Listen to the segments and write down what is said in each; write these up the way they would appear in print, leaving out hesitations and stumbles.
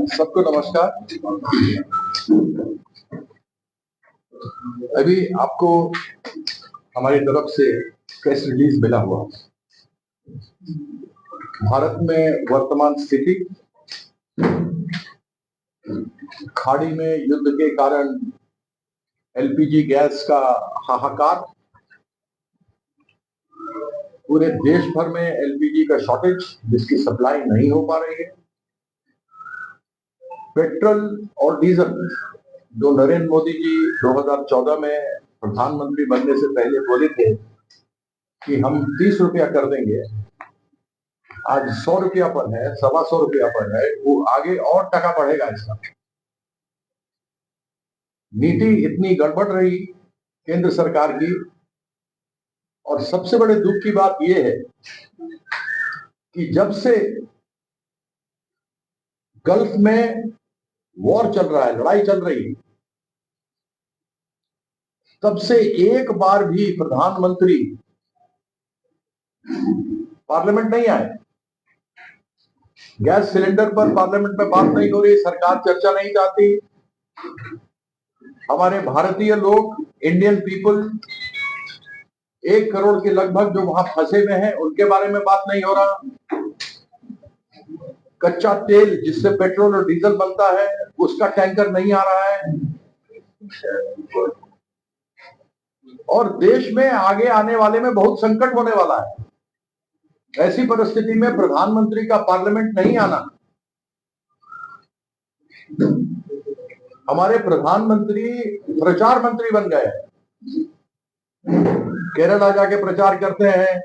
सबको नमस्कार। अभी आपको हमारी तरफ से प्रेस रिलीज मिला हुआ भारत में वर्तमान स्थिति, खाड़ी में युद्ध के कारण एलपीजी गैस का हाहाकार, पूरे देश भर में एलपीजी का शॉर्टेज जिसकी सप्लाई नहीं हो पा रही है, पेट्रोल और डीजल जो नरेंद्र मोदी जी 2014 में प्रधानमंत्री बनने से पहले बोले थे कि हम 30 रुपया कर देंगे, आज 100 रुपया पर है, 125 रुपया पर है। वो आगे और टका बढ़ेगा। इसका नीति इतनी गड़बड़ रही केंद्र सरकार की। और सबसे बड़े दुख की बात यह है कि जब से गल्फ में वॉर चल रहा है, लड़ाई चल रही है, तब से एक बार भी प्रधानमंत्री पार्लियामेंट नहीं आए। गैस सिलेंडर पर पार्लियामेंट में बात नहीं हो रही, सरकार चर्चा नहीं चाहती। हमारे भारतीय लोग, इंडियन पीपल 1 करोड़ के लगभग जो वहां फंसे हुए हैं, उनके बारे में बात नहीं हो रहा। कच्चा तेल जिससे पेट्रोल और डीजल बनता है, उसका टैंकर नहीं आ रहा है। और देश में आगे आने वाले में बहुत संकट होने वाला है। ऐसी परिस्थिति में प्रधानमंत्री का पार्लियामेंट नहीं आना, हमारे प्रधानमंत्री प्रचार मंत्री बन गए। केरला जाके प्रचार करते हैं,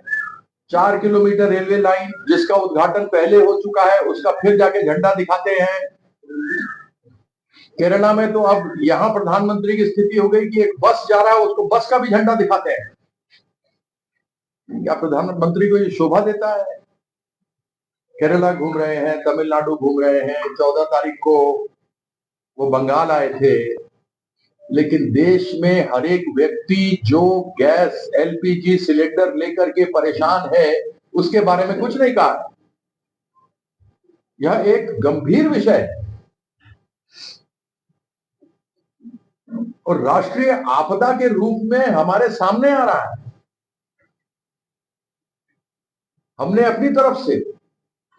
4 किलोमीटर रेलवे लाइन जिसका उद्घाटन पहले हो चुका है, उसका फिर जाके झंडा दिखाते हैं। केरला में तो अब यहां प्रधानमंत्री की स्थिति हो गई कि एक बस जा रहा है, उसको बस का भी झंडा दिखाते हैं। क्या प्रधानमंत्री को ये शोभा देता है? केरला घूम रहे हैं, तमिलनाडु घूम रहे हैं, 14 तारीख को वो बंगाल आए थे। लेकिन देश में हर एक व्यक्ति जो गैस एलपीजी सिलेंडर लेकर के परेशान है, उसके बारे में कुछ नहीं कहा। यह एक गंभीर विषय है और राष्ट्रीय आपदा के रूप में हमारे सामने आ रहा है। हमने अपनी तरफ से,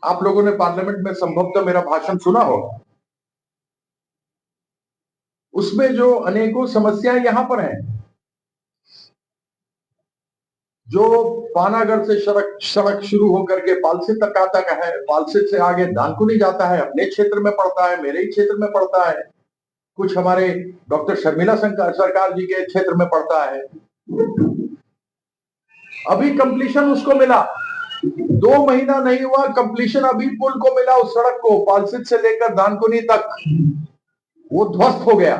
आप लोगों ने पार्लियामेंट में संभवतः मेरा भाषण सुना होगा, उसमें जो अनेकों समस्याएं यहां पर हैं, जो पानागढ़ से सड़क शुरू होकर के पालसित तक आता है, पालसित से आगे दानकुनी जाता है, अपने क्षेत्र में पड़ता है, मेरे ही क्षेत्र में पड़ता है, कुछ हमारे डॉक्टर शर्मिला सरकार जी के क्षेत्र में पड़ता है। अभी कंप्लीशन उसको मिला, 2 महीना नहीं हुआ, कंप्लीशन अभी पुल को मिला, उस सड़क को पालसित से लेकर दानकुनी तक। वो ध्वस्त हो गया,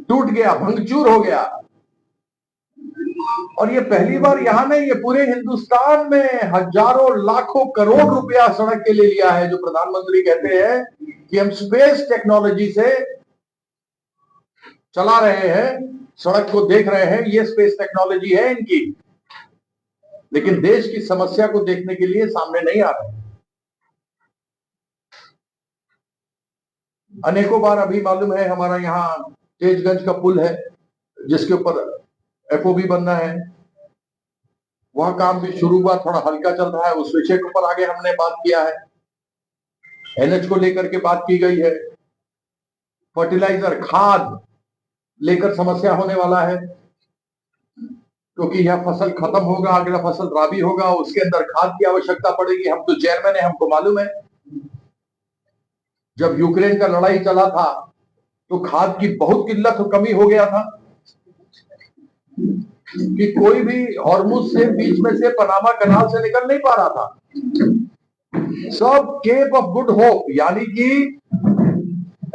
टूट गया, भंगचूर हो गया। और ये पहली बार यहां नहीं, ये पूरे हिंदुस्तान में हजारों लाखों करोड़ रुपया सड़क के लिए लिया है। जो प्रधानमंत्री कहते हैं कि हम स्पेस टेक्नोलॉजी से चला रहे हैं, सड़क को देख रहे हैं, ये स्पेस टेक्नोलॉजी है इनकी। लेकिन देश की समस्या को देखने के लिए सामने नहीं आ रहे। अनेकों बार अभी मालूम है, हमारा यहाँ तेजगंज का पुल है जिसके ऊपर एफओबी बनना है, वह काम भी शुरू हुआ, थोड़ा हल्का चल रहा है। उस विषय के ऊपर आगे हमने बात किया है। एनएच को लेकर के बात की गई है। फर्टिलाइजर, खाद लेकर समस्या होने वाला है, क्योंकि यह फसल खत्म होगा, अगला फसल राबी होगा, उसके अंदर खाद की आवश्यकता पड़ेगी। हम तो चेयरमैन है, हमको मालूम है। जब यूक्रेन का लड़ाई चला था तो खाद की बहुत किल्लत और कमी हो गया था कि कोई भी हॉर्मुज से बीच में से पनामा कनाल से निकल नहीं पा रहा था। सब केप ऑफ गुड होप यानी कि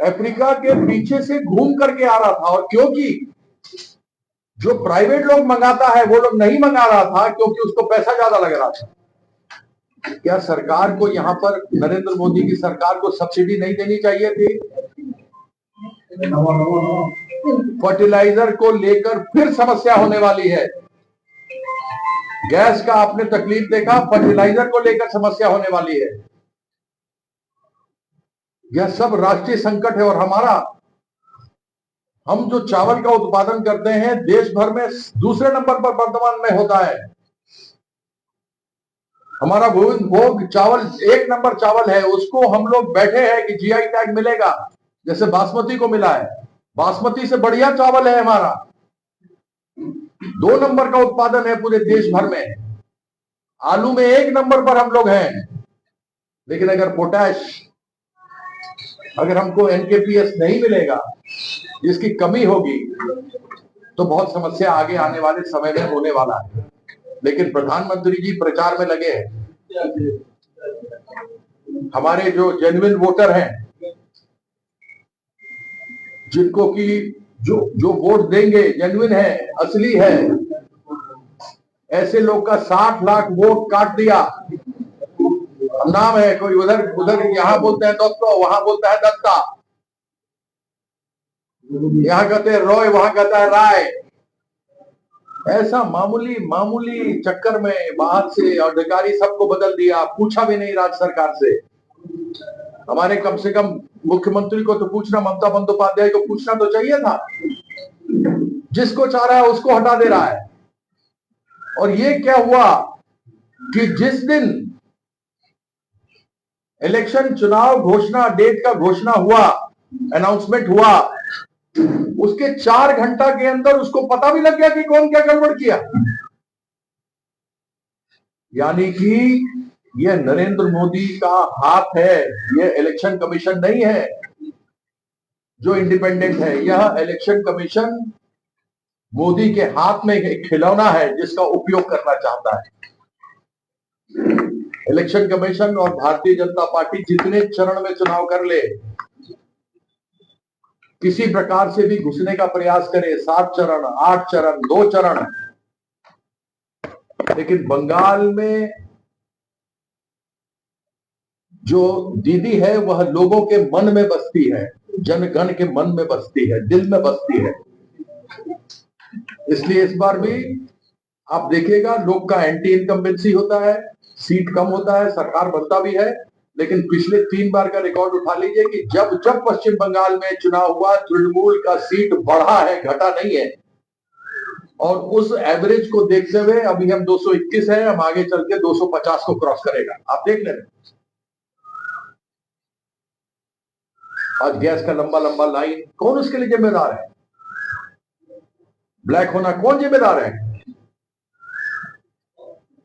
अफ्रीका के पीछे से घूम करके आ रहा था। और क्योंकि जो प्राइवेट लोग मंगाता है वो लोग नहीं मंगा रहा था, क्योंकि उसको पैसा ज्यादा लग रहा था। क्या सरकार को यहां पर, नरेंद्र मोदी की सरकार को सब्सिडी नहीं देनी चाहिए थी? फर्टिलाइजर को लेकर फिर समस्या होने वाली है। गैस का आपने तकलीफ देखा, फर्टिलाइजर को लेकर समस्या होने वाली है। यह सब राष्ट्रीय संकट है। और हम जो चावल का उत्पादन करते हैं देश भर में दूसरे नंबर पर वर्तमान में होता है। हमारा गोविंद भोग चावल 1 नंबर चावल है, उसको हम लोग बैठे हैं कि जीआई टैग मिलेगा, जैसे बासमती को मिला है। बासमती से बढ़िया चावल है हमारा, 2 नंबर का उत्पादन है पूरे देश भर में। आलू में 1 नंबर पर हम लोग हैं। लेकिन अगर पोटैश, अगर हमको एनकेपीएस नहीं मिलेगा, जिसकी कमी होगी, तो बहुत समस्या आगे आने वाले समय में होने वाला है। लेकिन प्रधानमंत्री जी प्रचार में लगे हैं। हमारे जो जेन्युइन वोटर हैं, जिनको की जो जो वोट देंगे जेन्युइन है, असली है, ऐसे लोग का 60 लाख वोट काट दिया। नाम है कोई उधर उधर, यहां बोलते हैं दत्तो, वहां बोलता है दत्ता, यहां कहते हैं रॉय, वहां कहता है राय। ऐसा मामूली मामूली चक्कर में बाहर से अधिकारी सबको बदल दिया, पूछा भी नहीं राज्य सरकार से। हमारे कम से कम मुख्यमंत्री को तो पूछना, ममता बंदोपाध्याय को पूछना तो चाहिए था। जिसको चाह रहा है उसको हटा दे रहा है। और ये क्या हुआ कि जिस दिन इलेक्शन चुनाव घोषणा डेट का घोषणा हुआ, अनाउंसमेंट हुआ, उसके 4 घंटा के अंदर उसको पता भी लग गया कि कौन क्या गड़बड़ किया। यानी कि यह नरेंद्र मोदी का हाथ है, यह इलेक्शन कमीशन नहीं है जो इंडिपेंडेंट है। यह इलेक्शन कमीशन मोदी के हाथ में एक खिलौना है जिसका उपयोग करना चाहता है। इलेक्शन कमीशन और भारतीय जनता पार्टी जितने चरण में चुनाव कर ले, किसी प्रकार से भी घुसने का प्रयास करे, 7 चरण, 8 चरण, 2 चरण, लेकिन बंगाल में जो दीदी है वह लोगों के मन में बसती है, जनगण के मन में बसती है, दिल में बसती है। इसलिए इस बार भी आप देखिएगा लोग का एंटी इनकम्बेंसी होता है, सीट कम होता है, सरकार बनता भी है। लेकिन पिछले 3 बार का रिकॉर्ड उठा लीजिए कि जब जब पश्चिम बंगाल में चुनाव हुआ, तृणमूल का सीट बढ़ा है, घटा नहीं है। और उस एवरेज को देखते हुए अभी हम 221 है, हम आगे चल के 250 को क्रॉस करेगा, आप देख लेना। आज गैस का लंबा लंबा लाइन, कौन उसके लिए जिम्मेदार है? ब्लैक होना कौन जिम्मेदार है?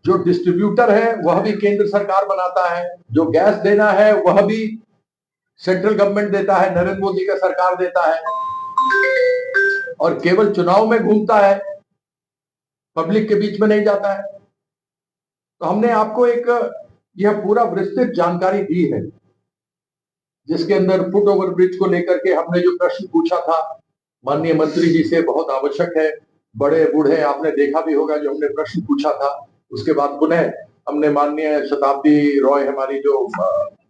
जो डिस्ट्रीब्यूटर है वह भी केंद्र सरकार बनाता है, जो गैस देना है वह भी सेंट्रल गवर्नमेंट देता है, नरेंद्र मोदी का सरकार देता है, और केवल चुनाव में घूमता है, पब्लिक के बीच में नहीं जाता है। तो हमने आपको एक यह पूरा विस्तृत जानकारी दी है, जिसके अंदर फुट ओवर ब्रिज को लेकर के हमने जो प्रश्न पूछा था माननीय मंत्री जी से, बहुत आवश्यक है। बड़े बूढ़े आपने देखा भी होगा जो हमने प्रश्न पूछा था। उसके बाद पुनः हमने माननीय शताब्दी रॉय, हमारी जो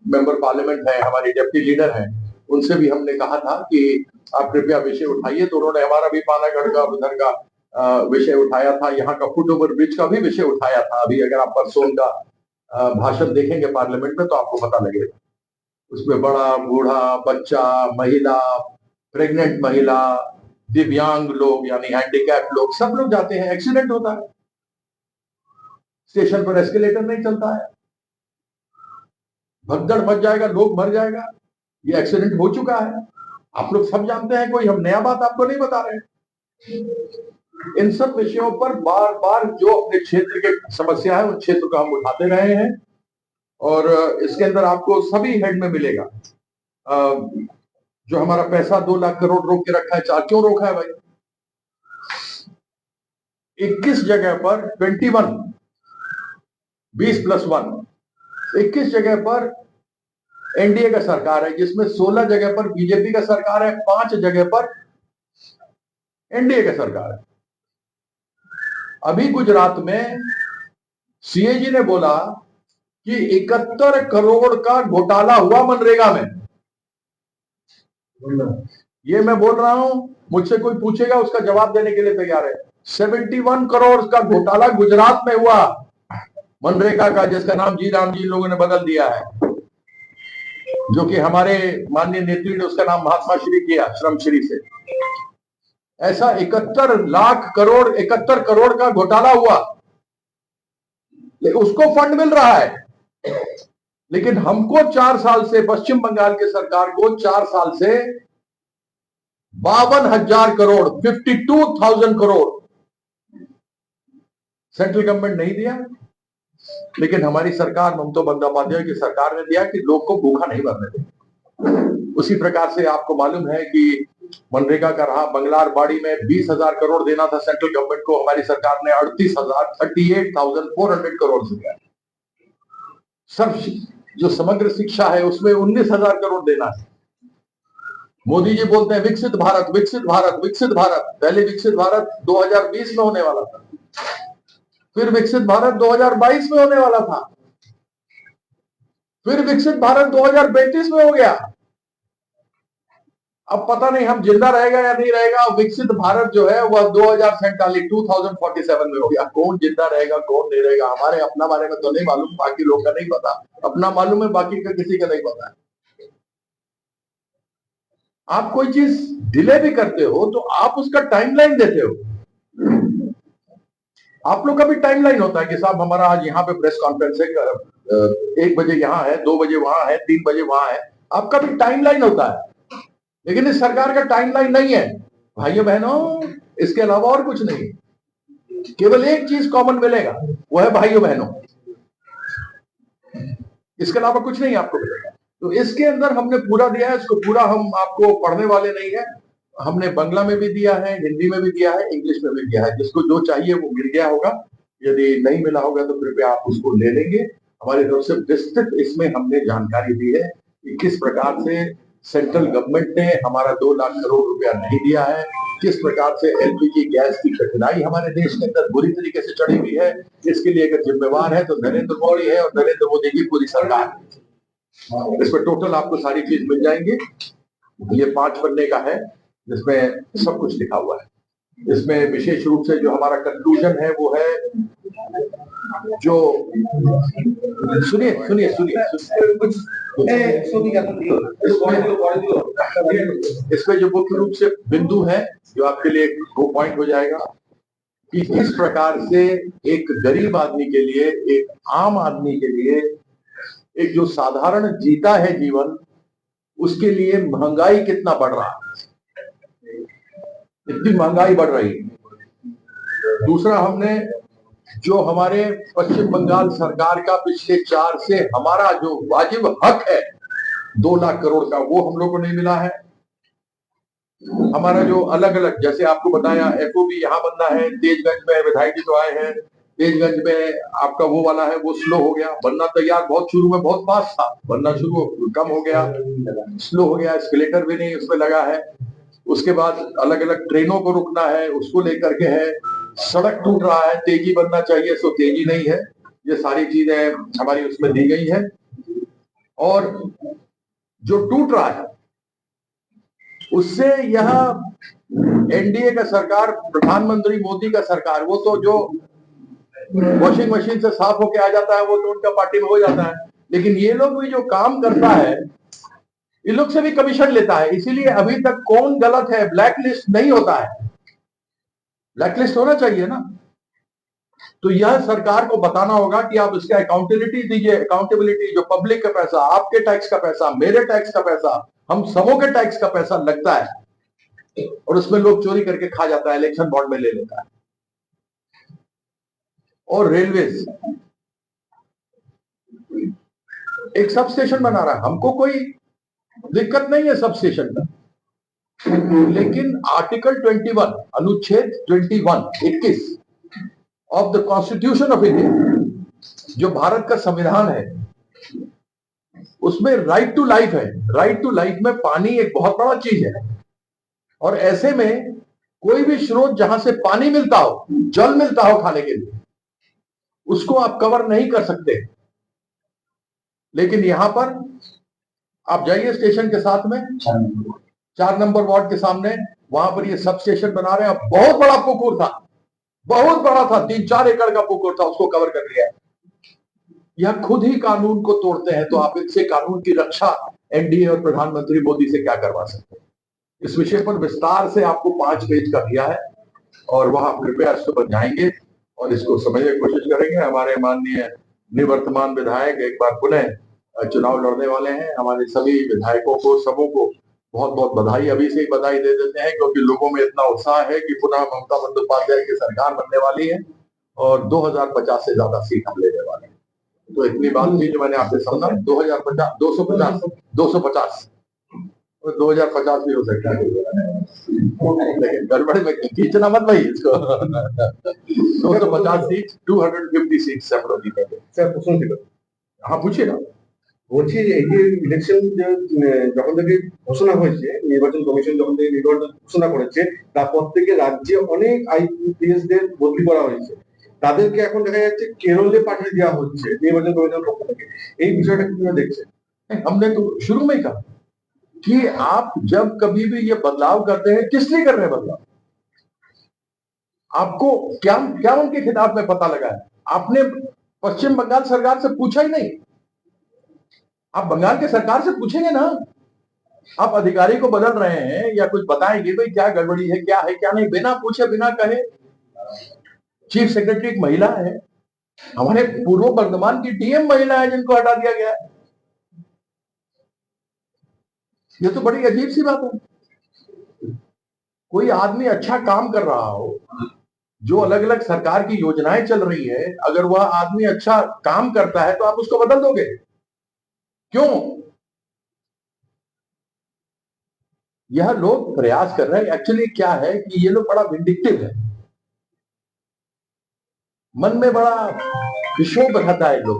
मेंबर पार्लियामेंट है, हमारी डिप्टी लीडर है, उनसे भी हमने कहा था कि आप कृपया विषय उठाइए। तो उन्होंने हमारा भी पानागढ़ का उधर का विषय उठाया था, यहाँ का फुट ओवर ब्रिज का भी विषय उठाया था। अभी अगर आप परसों का भाषण देखेंगे पार्लियामेंट में तो आपको पता लगेगा। उसमें बड़ा बूढ़ा, बच्चा, महिला, प्रेग्नेंट महिला, दिव्यांग लोग यानी हैंडीकैप लोग, सब लोग जाते हैं। एक्सीडेंट होता है, स्टेशन पर एस्केलेटर नहीं चलता है, भगदड़ मच जाएगा, लोग मर जाएगा। ये एक्सीडेंट हो चुका है, आप लोग सब जानते हैं, कोई हम नया बात आपको नहीं बता रहे। इन सब विषयों पर बार बार जो अपने क्षेत्र के समस्या है उस क्षेत्र को हम उठाते रहे हैं, और इसके अंदर आपको सभी हेड में मिलेगा। जो हमारा पैसा 2 लाख करोड़ रोक के रखा है, क्यों रोका है भाई? 21 जगह पर 21, 20+1, 21 जगह पर एनडीए का सरकार है, जिसमें 16 जगह पर बीजेपी का सरकार है, 5 जगह पर एनडीए का सरकार है। अभी गुजरात में सीएजी ने बोला कि 71 करोड़ का घोटाला हुआ मनरेगा में। ये मैं बोल रहा हूं, मुझसे कोई पूछेगा उसका जवाब देने के लिए तैयार है। 71 करोड़ का घोटाला गुजरात में हुआ मनरेगा का, जिसका नाम जी राम जी लोगों ने बदल दिया है। जो कि हमारे माननीय नेत्री ने उसका नाम महात्मा श्री किया, श्रम श्री से। ऐसा 71 लाख करोड़, 71 करोड़ का घोटाला हुआ, उसको फंड मिल रहा है। लेकिन हमको 4 साल से, पश्चिम बंगाल की सरकार को 4 साल से 52,000 करोड़, 52,000 करोड़ सेंट्रल गवर्नमेंट नहीं दिया। लेकिन हमारी सरकार, ममता बंदोपाध्याय की सरकार ने दिया कि लोग को भूखा नहीं मरने दें। उसी प्रकार से आपको मालूम है कि मनरेगा का रहा, बंगलारबाड़ी में 20,000 करोड़ देना था सेंट्रल गवर्नमेंट को, हमारी सरकार ने 38,400 करोड़ से दिया। सब जो समग्र शिक्षा है उसमें 19,000 करोड़ देना है। मोदी जी बोलते हैं विकसित भारत, विकसित भारत, विकसित भारत। पहले विकसित भारत 2020 में होने वाला था, फिर विकसित भारत 2022 में होने वाला था, फिर विकसित भारत 2035 में हो गया। अब पता नहीं हम जिंदा रहेगा या नहीं रहेगा। विकसित भारत जो है वह 2047 में हो गया। कौन जिंदा रहेगा, कौन नहीं रहेगा, हमारे अपना बारे में तो नहीं मालूम, बाकी लोग का नहीं पता। अपना मालूम है, बाकी का किसी का नहीं पता है। आप कोई चीज डिले भी करते हो तो आप उसका टाइमलाइन देते हो। आप लोग का भी टाइमलाइन होता है कि साहब हमारा आज यहाँ पे प्रेस कॉन्फ्रेंस है, 1 बजे यहाँ है, 2 बजे वहां है, 3 बजे वहां है। आपका भी टाइमलाइन होता है। लेकिन इस सरकार का टाइमलाइन नहीं है भाइयों बहनों। इसके अलावा और कुछ नहीं, केवल एक चीज कॉमन मिलेगा, वो है भाइयों बहनों। इसके अलावा कुछ नहीं आपको मिलेगा। तो इसके अंदर हमने पूरा दिया है, इसको पूरा हम आपको पढ़ने वाले नहीं है। हमने बांग्ला में भी दिया है, हिंदी में भी दिया है, इंग्लिश में भी दिया है। जिसको जो चाहिए वो मिल गया होगा, यदि नहीं मिला होगा तो कृपया आप उसको ले लेंगे। हमारी तरफ से विस्तृत इसमें हमने जानकारी दी है कि किस प्रकार से सेंट्रल गवर्नमेंट ने हमारा 2 लाख करोड़ रुपया नहीं दिया है, किस प्रकार से एलपीजी गैस की कठिनाई हमारे देश के अंदर बुरी तरीके से चढ़ी हुई है। इसके लिए अगर जिम्मेवार है तो नरेंद्र मोदी है और नरेंद्र मोदी की पूरी सरकार है। इस पर टोटल आपको सारी चीज मिल जाएंगी। ये 5 पन्ने का है जिसमें सब कुछ लिखा हुआ है। इसमें विशेष रूप से जो हमारा कंक्लूजन है वो है, जो सुनिए सुनिए सुनिए इसमें जो मुख्य रूप से बिंदु है जो आपके लिए वो पॉइंट हो जाएगा कि किस प्रकार से एक गरीब आदमी के लिए, एक आम आदमी के लिए, एक जो साधारण जीता है जीवन, उसके लिए महंगाई कितना बढ़ रहा है, इतनी महंगाई बढ़ रही है। दूसरा, हमने जो हमारे पश्चिम बंगाल सरकार का पिछले 4 से हमारा जो वाजिब हक है 2 लाख करोड़ का, वो हम लोग को नहीं मिला है। हमारा जो अलग अलग, जैसे आपको बताया एफओबी यहाँ बनना है, तेजगंज में विधायक जी तो आए हैं, तेजगंज में आपका वो वाला है वो स्लो हो गया, बनना तैयार, बहुत शुरू में बहुत फास्ट था, बनना शुरू कम हो गया, स्लो हो गया, एस्केलेटर भी नहीं उसमें लगा है। उसके बाद अलग अलग ट्रेनों को रुकना है, उसको लेकर के है। सड़क टूट रहा है, तेजी बनना चाहिए सो तेजी नहीं है। ये सारी चीजें हमारी उसमें दी गई है। और जो टूट रहा है उससे यह एनडीए का सरकार, प्रधानमंत्री मोदी का सरकार, वो तो जो वॉशिंग मशीन से साफ होके आ जाता है वो तो उनका पार्टी में हो जाता है। लेकिन ये लोग भी जो काम करता है, इन लोग से भी कमीशन लेता है। इसीलिए अभी तक कौन गलत है ब्लैक लिस्ट नहीं होता है। ब्लैक लिस्ट होना चाहिए ना। तो यह सरकार को बताना होगा कि आप इसका अकाउंटेबिलिटी दीजिए। अकाउंटेबिलिटी, जो पब्लिक का पैसा, आपके टैक्स का पैसा, मेरे टैक्स का पैसा, हम सबों के टैक्स का पैसा लगता है और उसमें लोग चोरी करके खा जाता है, इलेक्शन बॉन्ड में ले लेता है। और रेलवेज एक सब स्टेशन बना रहा है, हमको कोई दिक्कत नहीं है सब स्टेशन का। लेकिन आर्टिकल 21, अनुच्छेद 21 of the constitution of India, जो भारत का संविधान है, उसमें राइट टू लाइफ है। राइट टू लाइफ में पानी एक बहुत बड़ा चीज है। और ऐसे में कोई भी स्रोत जहां से पानी मिलता हो, जल मिलता हो खाने के लिए, उसको आप कवर नहीं कर सकते। लेकिन यहां पर आप जाइए स्टेशन के साथ में 4 नंबर वार्ड के सामने, वहां पर ये सब स्टेशन बना रहे हैं। बहुत बड़ा पुकुर था, बहुत बड़ा था, 3-4 एकड़ का पुकुर था, उसको कवर कर लिया। यह खुद ही कानून को तोड़ते हैं। तो आप इनसे कानून की रक्षा एनडीए और प्रधानमंत्री मोदी से क्या करवा सकते हैं। इस विषय पर विस्तार से आपको 5 पेज का दिया है और वहां कृपया इस पर जाएंगे और इसको समझने की कोशिश करेंगे। हमारे माननीय निवर्तमान विधायक एक बार पुनः चुनाव लड़ने वाले हैं। हमारे सभी विधायकों को सबों को बहुत बहुत बधाई, अभी से ही बधाई दे देते हैं, क्योंकि लोगों में इतना उत्साह है कि पुनः ममता बंदोपाध्याय की सरकार बनने वाली है और 2050 से ज्यादा सीट हम लेने वाले हैं। तो इतनी बात थी जो मैंने आपसे समझा। 2050 250 और 2050 भी हो सकता है, लेकिन गड़बड़ में खींचना मत भाई इसको। 250 सीट 250 सीट से हम लोग जीतेंगे। স্যার প্রশ্ন ছিল, हाँ पूछिए ना। বলছি এই যে ইলেকশন যখন থেকে ঘোষণা হয়েছে, নির্বাচন কমিশন যখন থেকে নির্বাচন ঘোষণা করেছে, তারপর থেকে রাজ্যে অনেক আইপিএস দের বদলি করা হয়েছে। তাদেরকে এখন দেখা যাচ্ছে কেরলে পাঠিয়ে দেওয়া হচ্ছে নির্বাচন কমিশনের পক্ষ থেকে। এই বিষয়টা কিভাবে দেখছেন? हमने तो शुरू में ही कहा कि आप जब कभी भी ये बदलाव करते हैं, किस लिए कर रहे हैं बदलाव? आपको क्या क्या उनके खिलाफ में पता लगा है? आपने पश्चिम बंगाल सरकार से पूछा ही नहीं। आप बंगाल के सरकार से पूछेंगे ना। आप अधिकारी को बदल रहे हैं या कुछ बताएंगे भाई क्या गड़बड़ी है क्या नहीं, बिना पूछे बिना कहे। चीफ सेक्रेटरी एक महिला है, हमारे पूर्व वर्धमान की डीएम महिला है जिनको हटा दिया गया है। ये तो बड़ी अजीब सी बात है। कोई आदमी अच्छा काम कर रहा हो, जो अलग अलग सरकार की योजनाएं चल रही है, अगर वह आदमी अच्छा काम करता है तो आप उसको बदल दोगे क्यों? यह लोग प्रयास कर रहे हैं। एक्चुअली क्या है कि ये लोग बड़ा विंडिक्टिव है, मन में बड़ा विक्षोभ रहता है लोग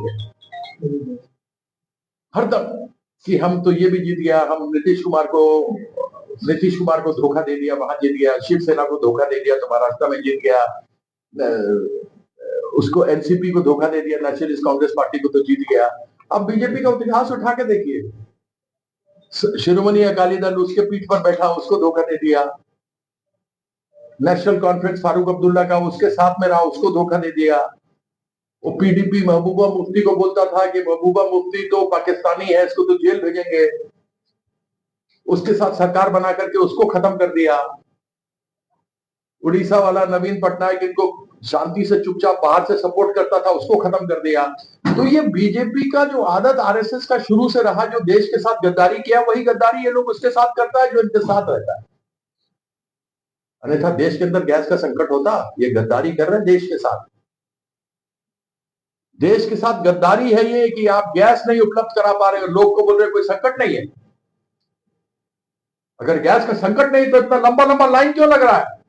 हरदम कि हम तो ये भी जीत गया, हम नीतीश कुमार को धोखा दे दिया, वहां जीत गया, शिवसेना को धोखा दे दिया तो महाराष्ट्र में जीत गया, उसको एनसीपी को धोखा दे दिया, नेशनलिस्ट कांग्रेस पार्टी को तो जीत गया। अब बीजेपी का इतिहास उठा के देखिए, शिरोमणि अकाली दल उसके पीठ पर बैठा, उसको धोखा दे दिया। नेशनल कॉन्फ्रेंस फारूक अब्दुल्ला का उसके साथ में रहा, उसको धोखा दे दिया। वो पीडीपी महबूबा मुफ्ती को बोलता था कि महबूबा मुफ्ती तो पाकिस्तानी है, इसको तो जेल भेजेंगे, उसके साथ सरकार बना करके उसको खत्म कर दिया। उड़ीसा वाला नवीन पटनायक इनको शांति से चुपचाप बाहर से सपोर्ट करता था, उसको खत्म कर दिया। तो ये बीजेपी का जो आदत आरएसएस का शुरू से रहा, जो देश के साथ गद्दारी किया, वही गद्दारी ये लोग उसके साथ करता है जो इनके साथ रहता है। अन्यथा देश के अंदर गैस का संकट होता, ये गद्दारी कर रहे हैं देश के साथ। देश के साथ गद्दारी है ये कि आप गैस नहीं उपलब्ध करा पा रहे हो, लोग को बोल रहे कोई संकट नहीं है। अगर गैस का संकट नहीं तो इतना लंबा लंबा लाइन क्यों लग रहा है?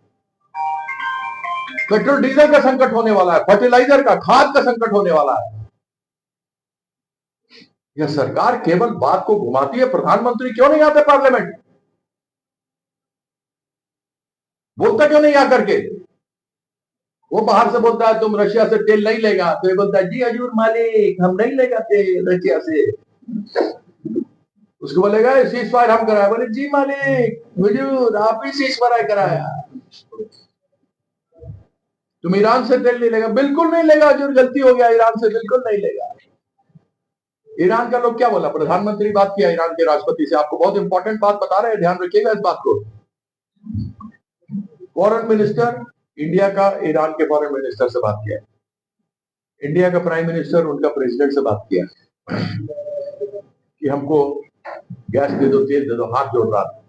पेट्रोल डीजल का संकट होने वाला है, फर्टिलाइजर का, खाद का संकट होने वाला है। यह सरकार केवल बात को घुमाती है। प्रधानमंत्री क्यों नहीं आते पार्लियामेंट? बोलता क्यों नहीं आकर के? वो बाहर से बोलता है तुम रशिया से तेल नहीं लेगा, तो ये बोलता है जी हजूर मालिक हम नहीं लेगा तेल रशिया से। उसको बोलेगा सीज फायर हम कराया, बोले जी मालिक हुजूर आप ही सीज फायर कराया, तुम ईरान से तेल नहीं लेगा। बिल्कुल नहीं लेगा हजूर, गलती हो गया, ईरान से बिल्कुल नहीं लेगा। ईरान का लोग क्या बोला? प्रधानमंत्री बात किया ईरान के राष्ट्रपति से। आपको बहुत इंपॉर्टेंट बात बता रहे हैं, ध्यान रखिएगा इस बात को। फॉरेन मिनिस्टर इंडिया का ईरान के फॉरेन मिनिस्टर से बात किया, इंडिया का प्राइम मिनिस्टर उनका प्रेसिडेंट से बात किया कि हमको गैस दे दो, तेल दे दो। हाथ जोड़ रहा था,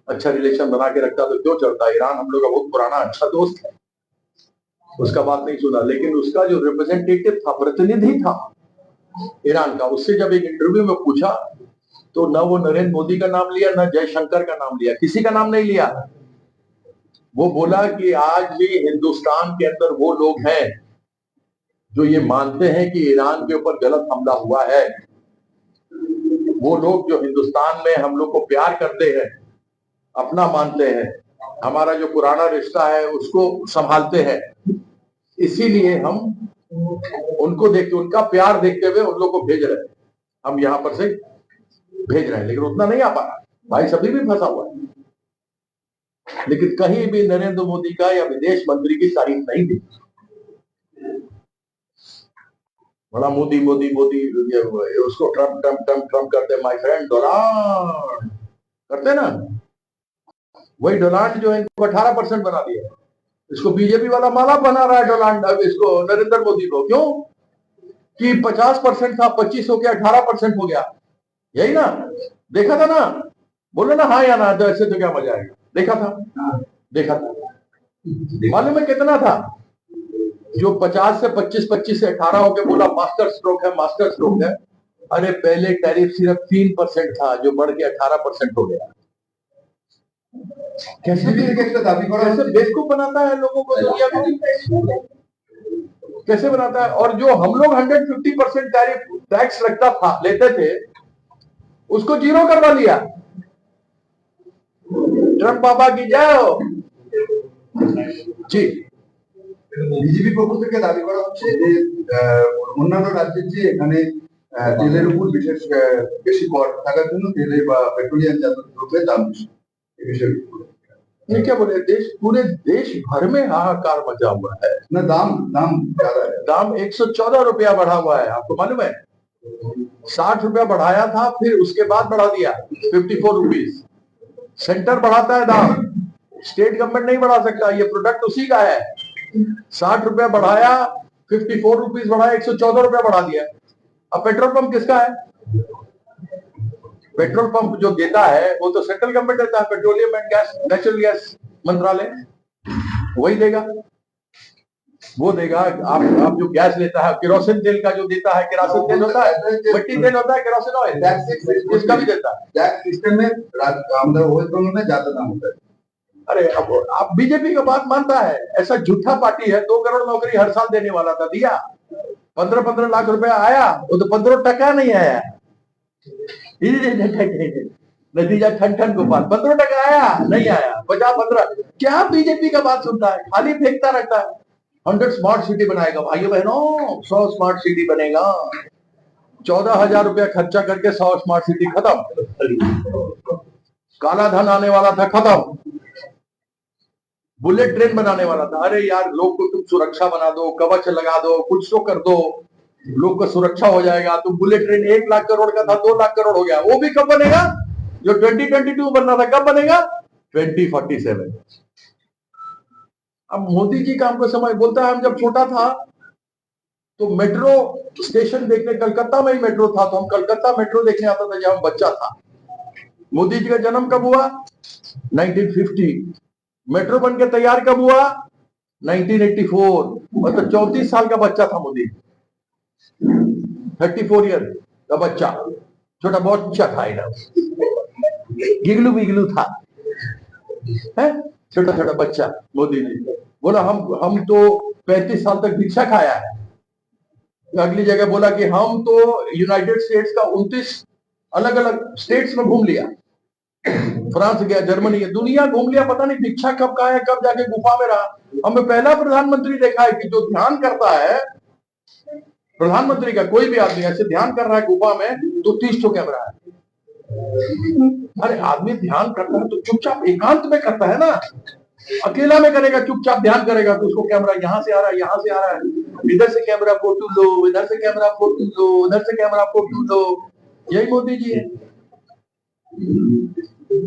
अच्छा रिलेशन बना के रखता तो क्यों चलता। ईरान हम लोग का बहुत पुराना अच्छा दोस्त है, उसका बात नहीं सुना। लेकिन उसका जो रिप्रेजेंटेटिव था, प्रतिनिधि था ईरान का, उससे जब एक इंटरव्यू में पूछा तो न वो नरेंद्र मोदी का नाम लिया, न जयशंकर का नाम लिया, किसी का नाम नहीं लिया। वो बोला कि आज भी हिंदुस्तान के अंदर वो लोग हैं जो ये मानते हैं कि ईरान के ऊपर गलत हमला हुआ है। वो लोग जो हिंदुस्तान में हम लोग को प्यार करते हैं, अपना मानते हैं, हमारा जो पुराना रिश्ता है उसको संभालते हैं, इसीलिए हम उनको देखते, उनका प्यार देखते हुए उन लोग को भेज रहे हैं। हम यहां पर से भेज रहे हैं, लेकिन उतना नहीं आ पा रहा। भाई सभी भी फंसा हुआ है, लेकिन कहीं भी नरेंद्र मोदी का या विदेश मंत्री की तारीफ नहीं दी। बड़ा मोदी मोदी मोदी ये उसको ट्रम्प ट्रम्प ट्रम्प ट्रम्प करते, माय फ्रेंड डोनाल्ड करते ना, वही डोनाल्ड जो है इनको 18% बना दिया। इसको बीजेपी वाला माला बना रहा है डोनाल्ड, अब इसको नरेंद्र मोदी को, क्यों कि 50% था 25 हो गया 18% हो गया, यही ना, देखा था ना, बोलो ना हाँ या ना, तो ऐसे तो क्या मजा आएगा, देखा था, देखा था, मालूम है कितना था, जो 50 से 25 से 18 हो गया, बोला मास्टर स्ट्रोक है, मास्टर स्ट्रोक है। अरे पहले टैरिफ सिर्फ 3% था, जो बढ़ के 18% हो गया। कैसे बेवकूफ बनाता है लोगों को, दुनिया को कैसे बनाता है। और जो हम लोग 150% टैरिफ टैक्स लगता था, लेते थे, उसको जीरो करवा लिया। ट्रम्प बाबा की जय हो जी। বিজেপি পক্ষ থেকে দাবি করা হচ্ছে যে অন্যান্য রাজ্যের যে এখানে তেলের উপর বিশেষ বেশি কর থাকার জন্য তেলে বা পেট্রোলিয়াম জাত দ্রব্যের দাম বেশি, এই বিষয়ে ये क्या बोले, पूरे देश भर में हाहाकार मचा हुआ है ना, दाम दाम ज्यादा है, दाम 114 रुपया बढ़ा हुआ है, आपको मालूम है, 60 रुपया बढ़ाया था, फिर उसके बाद बढ़ा दिया 54 रुपीज। सेंटर बढ़ाता है दाम, स्टेट गवर्नमेंट नहीं बढ़ा सकता, ये प्रोडक्ट उसी का है। 60 रुपया बढ़ाया, 54 रुपीज बढ़ाया, 114 रुपया बढ़ा दिया। अब पेट्रोल पंप किसका है? पेट्रोल पंप जो देता है वो तो सेंट्रल गवर्नमेंट देता है, petroleum and gas natural gas मंत्रालय वही देगा, वो देगा। आप जो गैस लेता है, केरोसिन तेल का जो देता है, केरोसिन तेल होता है, मिट्टी तेल होता है, केरोसिन ऑयल इसका भी देता है। टैक्स सिस्टम में आमदन वेस्ट बंगाल में ज्यादा दाम होता है। अरे अब आप बीजेपी का बात मानता है, ऐसा झूठा पार्टी है, 2 करोड़ नौकरी हर साल देने वाला था, दिया 15-15 लाख रुपया आया, वो तो 15 टका नहीं आया, नतीजा ठन ठन गोपाल, 15 टका आया नहीं आया, 50-15 क्या बीजेपी का बात सुनता है, खाली फेंकता रहता है। 100 स्मार्ट सिटी बनाएगा, भाइयों बहनों 100 स्मार्ट सिटी बनेगा, 14,000 रुपया खर्चा करके 100 स्मार्ट सिटी खत्म, काला धन आने वाला था खत्म, बुलेट ट्रेन बनाने वाला था। अरे यार, लोग को तुम सुरक्षा बना दो, कवच लगा दो, कुछ तो कर दो, लोग को सुरक्षा हो जाएगा। तुम बुलेट ट्रेन 1 लाख करोड़ का था, 2 लाख करोड़ हो गया, वो भी कब बनेगा? जो 2022 बनना था कब बनेगा? 2047। अब मोदी जी का हमको समझ, बोलता है हम जब छोटा था तो मेट्रो स्टेशन देखने, कलकत्ता में ही मेट्रो था, तो हम कलकत्ता मेट्रो देखने आता था जब हम बच्चा था। मोदी जी का जन्म कब हुआ? 1950। मेट्रो बन के तैयार कब हुआ? 1984। मतलब 34 साल का बच्चा था मोदी, 34 ईयर का बच्चा, छोटा बहुत अच्छा था, गिगलू बिगलू था, है छोटा छोटा बच्चा। मोदी जी बोला हम तो 35 साल तक भिक्षा खाया है। अगली जगह बोला कि हम तो यूनाइटेड स्टेट्स का 29 अलग अलग स्टेट्स में घूम लिया, फ्रांस गया, जर्मनी गया, दुनिया घूम लिया, पता नहीं भिक्षा कब का है, कब जाके गुफा में रहा। हमने पहला प्रधानमंत्री देखा है कि जो ध्यान करता है, प्रधानमंत्री का कोई भी आदमी ऐसे ध्यान कर रहा है गुफा में, तो 30 तो कैमरा है। अरे आदमी ध्यान करता है तो चुपचाप एकांत में करता है ना, अकेला में करेगा, चुपचाप ध्यान करेगा, तो उसको कैमरा यहाँ से आ रहा है, यहाँ से आ रहा है, इधर से कैमरा फोटो लो, इधर से कैमरा फोटो लो, उधर से कैमरा फोटो लो। यही मोदी जी है।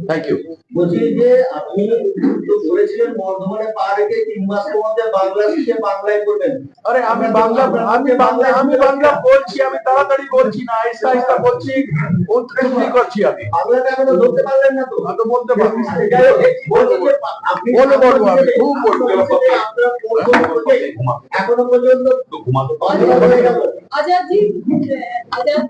Thank you. বলছি যে আপনি তো বলেছিলেন বর্ধমানে পা রেখে 3 মাসের মধ্যে বাংলা শিখে বাংলায় করবেন। আরে আমি বাংলা বলছি, আমি তাড়াতাড়ি বলছি না, আস্তে আস্তে বলছি, উত্তরটি করছি আমি। বাংলাটা এখনো বলতে পারলেন না তো? আমি তো বলতে পারছি। বলছি যে আপনি বলবো আমি খুব বলবো। আপনার এখনো পর্যন্ত হয়ে গেল। আজাদ জি, আজাদ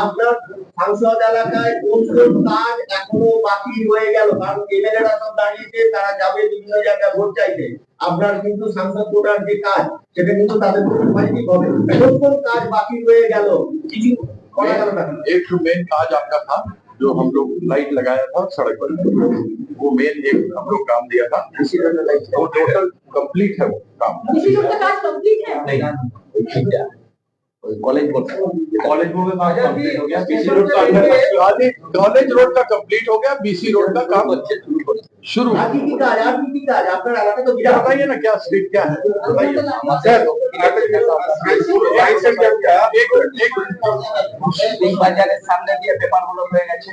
আপনার সংসদ এলাকায় কোন কোন কাজ এখনো বাকি রয়ে গেল? কারণ এমএলএরা সব দাঁড়িয়েছে, তারা যাবে বিভিন্ন জায়গায় ভোট চাইতে। আপনার কিন্তু সংসদ কোটার যে কাজ, সেটা কিন্তু তাদের পরিমাণিক হবে। কোন কোন কাজ বাকি রয়ে গেল? কিছু করা গেল না? एक जो मेन काज आपका था, जो हम लोग लाइट लगाया था सड़क पर, वो मेन एक हम लोग काम दिया था, वो टोटल कंप्लीट है वो काम। इसी रोड का काज कंप्लीट है? कॉलेज रोड का कंप्लीट हो गया, बीसी रोड का कॉलेज रोड का कंप्लीट हो गया, बीसी रोड का काम अच्छे शुरू हो गया। शुरू আর কি কাজ আপনার এলাকায় তো क्या बताइए ना, क्या स्टेट क्या है बताइए স্যার লাইসেন্স एक मिनट এই বাজারের সামনে দিয়ে পেপার ব্লক হয়ে গেছে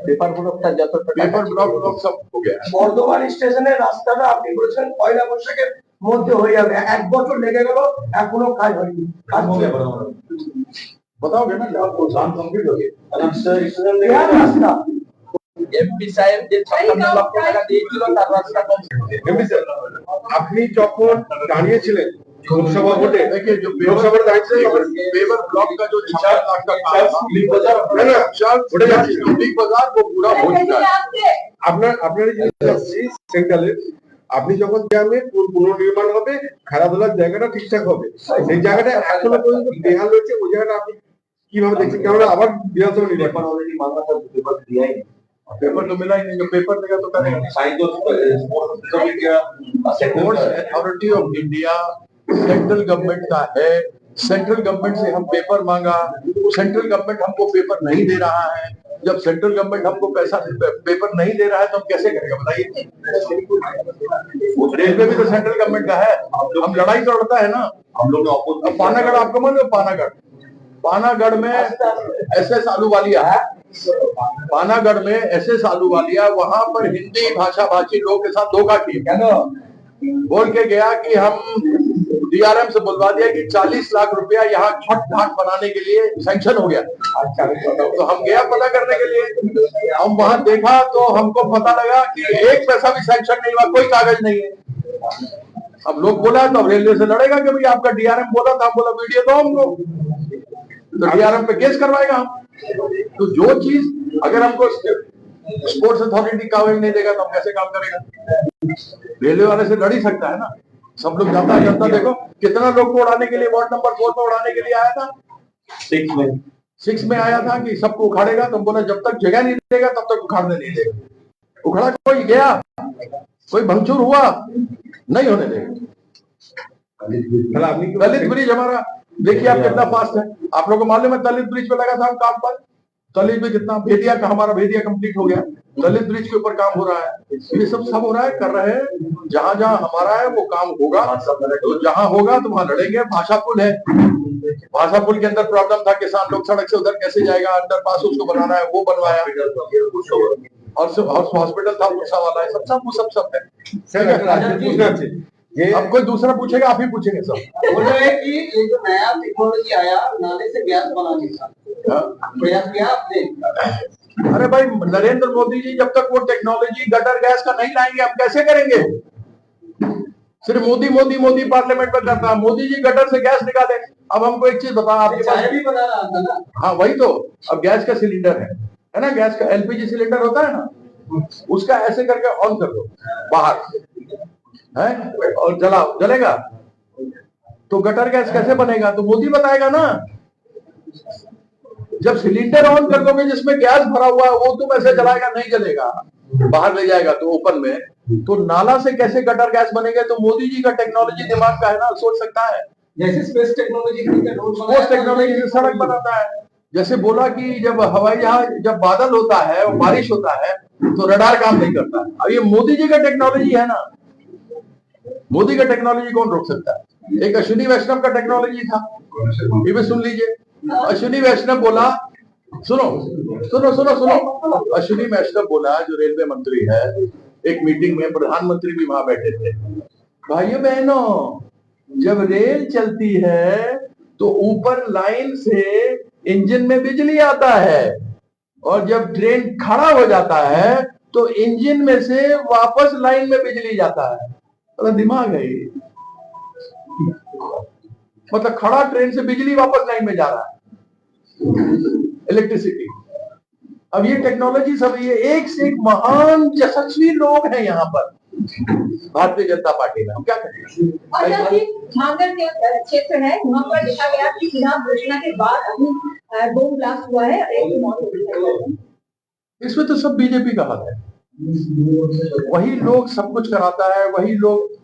পেপার ব্লকটা যতটা पेपर ब्लॉक सब हो गया বর্ধমান স্টেশনের রাস্তাটা আপনি বলেছেন পয়লা বৈশাখের মধ্যে হয়ে যাবে 1 বছর লেগে গেল এখনো কাজ হয়নি কাজ হবে बताओगे ना आप काम कंप्लीट हो गया রাস্তা এমপি সাহেব যে 56 লক্ষ টাকা দিয়েছিল তার রাস্তা এমনি স্যার আপনি যখন দাঁড়িয়েছিলেন লোকসভা ভোটে देखिए जो লোকসভার দাঁড়িয়েছিলেন তখন पेपर ब्लॉक का जो 56 लाख का काम था না না ওটা যাচ্ছি बिग बाजार वो पूरा हो चुका है আপনার যে যাচ্ছি সেন্ট্রালে আপনি যখন গ্রামে পুনর্নির্মাণ হবে খেলাধুলার জায়গাটা ঠিকঠাক হবে সেই জায়গাটা এখনো পর্যন্ত বেহাল রয়েছে ওই জায়গাটা আপনি কিভাবে দেখছেন কেননা আবার বিধানসভা নির্বাচন অলরেডি মামলাটা পেপার দিয়াই पेपर तो मिला ही नहीं, जो पेपर देगा तो करेगा sports authority of India central government का है। सेंट्रल गवर्नमेंट से हम पेपर मांगा, सेंट्रल गवर्नमेंट हमको पेपर नहीं दे रहा है। जब सेंट्रल गवर्नमेंट हमको पैसा पेपर नहीं दे रहा है तो हम कैसे करेंगे बताइए। रेलवे भी तो सेंट्रल गवर्नमेंट का है, हम लड़ाई तो लड़ता है ना हम लोग। पानागढ़ आपको मालूम है, पानागढ़ में एसएस आलूवालिया है, पानागढ़ में एसएस आलूवालिया वहां पर हिंदी भाषा भाषी लोगों के साथ धोखा किया, बोल के गया कि हम डीआरएम से बुलवा दिया कि 40 लाख रुपया यहाँ छठ घाट बनाने के लिए सैंक्शन हो गया। तो हम गया पता करने के लिए, हम वहां देखा तो हमको पता लगा कि एक पैसा भी सैंक्शन नहीं हुआ, कोई कागज नहीं है। अब लोग बोला तो अब रेलवे से लड़ेगा कि भाई आपका डीआरएम बोला था, हम बोला वीडियो दो हमको, तो डीआरएम पे केस करवाएगा हम। तो जो चीज अगर हमको स्पोर्ट्स अथॉरिटी कागज नहीं देगा तो हम कैसे काम करेगा। रेलवे वाले से लड़ ही सकता है ना। सब लोग जाता देखो कितना लोग को उड़ाने के लिए वार्ड नंबर 4 पे उड़ाने के लिए आया था, 6 में आया था कि सबको उखाड़ेगा। तो बोला जब तक जगह नहीं देगा तब तक उखाड़ने नहीं देगा। उखाड़ा कोई गया, कोई भंगचूर हुआ, नहीं होने देगा। दलित ब्रिज हमारा देखिए आप कितना फास्ट है। आप लोगों को मालूम है दलित ब्रिज पे लगा था हम काम पर, दलित ब्रिज कितना भेदिया का हमारा भेदिया कंप्लीट हो गया, दलित ब्रिज के ऊपर काम हो रहा है। ये सब हो रहा है, कर रहे हैं। जहां जहां हमारा है वो काम होगा, तो जहां होगा तो वहां लड़ेंगे। भाषा पुल है, भाषा पुल के अंदर प्रॉब्लम था, किसान लोग सड़क से उधर कैसे जाएगा, अंडर पास उसको बनाना है, वो बनवाया। और हॉस्पिटल था पूछा वाला है, सब है। अब कोई दूसरा पूछेगा, आप ही पूछेंगे सब। बोल रहे हैं कि ये जो नया टेक्नोलॉजी आया नाले से गैस बनाने का प्रयास किया आपने? अरे भाई नरेंद्र मोदी जी जब तक वो टेक्नोलॉजी गटर गैस का नहीं लाएंगे हम कैसे करेंगे। सिर्फ मोदी मोदी मोदी पार्लियामेंट में करता है, मोदी जी गटर से गैस निकाले। अब हमको एक चीज बताओ, आपके पास भी बना रहा था ना। हाँ वही तो, अब गैस का सिलेंडर है ना, गैस का एलपीजी सिलेंडर होता है ना, उसका ऐसे करके ऑन कर दो बाहर है और जलेगा। तो गटर गैस कैसे बनेगा, तो मोदी बताएगा ना। जब सिलेंडर ऑन कर दोगे जिसमें गैस भरा हुआ है वो तुम ऐसे जलाएगा, नहीं जलेगा, बाहर ले जाएगा तो ओपन में। तो नाला से कैसे गटर गैस बनेंगे, तो मोदी जी का टेक्नोलॉजी दिमाग का है ना, सोच सकता है। जैसे स्पेस टेक्नोलॉजी स्पेस टेक्नोलॉजी से सड़क बनाता है। जैसे बोला कि जब हवाई जहाज जब बादल होता है बारिश होता है तो रडार काम नहीं करता है। अब ये मोदी जी का टेक्नोलॉजी है ना, मोदी का टेक्नोलॉजी कौन रोक सकता है। एक अश्विनी वैष्णव का टेक्नोलॉजी था, ये भी सुन लीजिए। अश्विनी वैष्णव बोला, सुनो सुनो सुनो सुनो, अश्विनी वैष्णव बोला जो रेलवे मंत्री है, एक मीटिंग में प्रधानमंत्री भी वहां बैठे थे। भाइयों बहनों, जब रेल चलती है तो ऊपर लाइन से इंजन में बिजली आता है, और जब ट्रेन खड़ा हो जाता है तो इंजन में से वापस लाइन में बिजली जाता है। मतलब दिमाग है ये, मतलब खड़ा ट्रेन से बिजली वापस लाइन में जा रहा है, इलेक्ट्रिसिटी। अब ये टेक्नोलॉजी सब, ये एक से एक महान यशस्वी लोग हैं यहाँ पर भारतीय जनता पार्टी में। हम क्या करेंगे। झांगर के क्षेत्र है, वहाँ पर देखा गया कि चुनाव घोषणा के बाद अभी बम ब्लास्ट हुआ है, एक मौत हो गई। इसमें तो सब बीजेपी का हाथ है, वही लोग सब कुछ कराता है, वही लोग।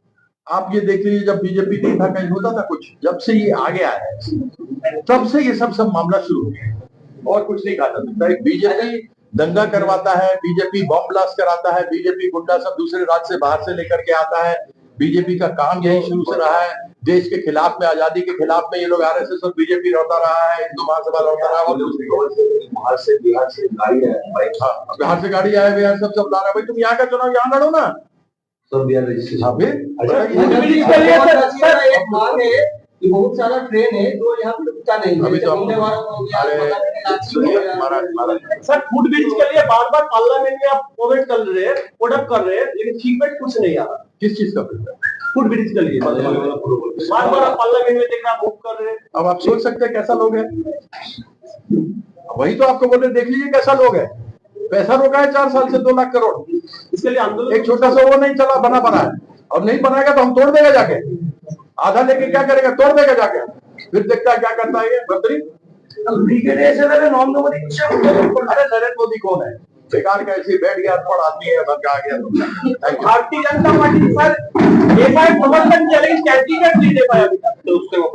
आप ये देख लीजिए, जब बीजेपी नहीं था कहीं होता था कुछ, जब से ये आ गया है तब से ये सब मामला शुरू हो गया, और कुछ नहीं कहा जा सकता। बीजेपी दंगा करवाता है, बीजेपी बॉम्ब ब्लास्ट कराता है, बीजेपी गुंडा सब दूसरे राज्य से बाहर से लेकर के आता है। बीजेपी का काम यही शुरू से रहा है, देश के खिलाफ में, आजादी के खिलाफ में ये लोग आरएसएस और बीजेपी लौटा रहा है, हिंदू महासभा लौटा रहा है और दूसरी बाहर से बिहार से गाड़ी है भाई, हाँ, बिहार से गाड़ी आए बिहार सब ला रहा है। भाई तुम यहाँ का चुनाव यहाँ लड़ो ना। सब बिहार रजिस्ट्रेशन। हाँ, फिर एक मांग है कि बहुत सारा ट्रेन है जो यहाँ पे रुकता नहीं है, अभी तो वंदे भारत हो गया, सर फुट ब्रिज के लिए बार बार पार्लियामेंट में आप प्रोवाइड कर रहे हैं, प्रोडक्ट कर रहे हैं, लेकिन फीडबैक कुछ नहीं आ रहा। किस चीज का फुट ब्रिज के लिए बार बार आप पार्लियामेंट में देखना बुक कर रहे हैं। अब आप सोच सकते हैं कैसा लोग है। वही तो आपको बोल रहे, देख लीजिए कैसा लोग है। पैसा रोका है 4 साल से 2 लाख करोड़, इसके लिए आंदोलन एक छोटा सा वो नहीं चला, बना है। और नहीं बनाएगा तो हम तोड़ देगा जाके, आधा लेके क्या करेगा, तोड़ देगा जाके, फिर देखता है क्या करता है ये मंत्री। नरेंद्र मोदी कौन है, बेकार का ऐसे बैठ गया, अनपढ़ आदमी है, बन आ गया। भारतीय जनता पार्टी सर एक प्रवर्तन चैलेंज कैंडिडेट नहीं दे पाया अभी तक, तो उसके वो